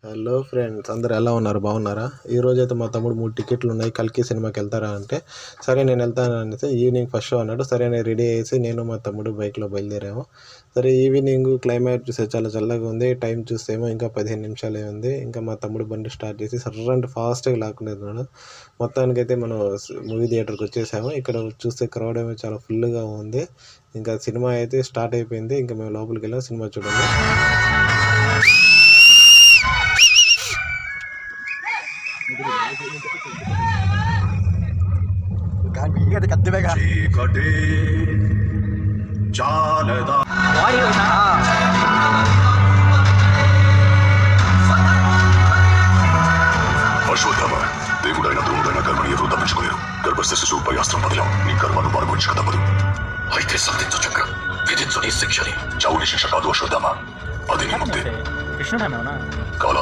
Hello friends, అందరు ఎలా ఉన్నారు? బాగున్నారా? ఈరోజు అయితే మా తమ్ముడు 3 టికెట్లు ఉన్నాయి, కల్కి సినిమాకి వెళ్తారా అంటే సరే నేను వెళ్తాను అనేసి ఈవినింగ్ ఫస్ట్ షో అన్నాడు. సరే నేను రెడీ అయ్యేసి నేను మా తమ్ముడు బైక్లో బయలుదేరాము. సరే ఈవినింగ్ క్లైమేట్ చూస్తే చాలా చల్లగా ఉంది. టైం చూస్తేమో ఇంకా 15 నిమిషాలే ఉంది. ఇంకా మా తమ్ముడు బండి స్టార్ట్ చేసి సర్రంటే ఫాస్ట్గా లాక్కునేస్తున్నాడు. మొత్తానికైతే మనం మూవీ థియేటర్కి వచ్చేసాము. ఇక్కడ చూస్తే క్రౌడ్ ఏమో చాలా ఫుల్గా ఉంది. ఇంకా సినిమా అయితే స్టార్ట్ అయిపోయింది. ఇంకా మేము లోపలికి వెళ్ళాం సినిమా చూడండి. అశ్వత్థామ, దేవుడైన ద్రోణుడైన కర్మని ఎవరూ తప్పించుకోలేరు. గర్భస్థ శిశువుపై అస్త్రం పదిలం నీ కర్మను మార్గొంచక తప్పదు. అయితే సాధించు చక్ర, విధించు నీ శిక్షని. చావుని శిక్ష కాదు అశ్వత్థామ, అది నీ ముక్తి. కాలా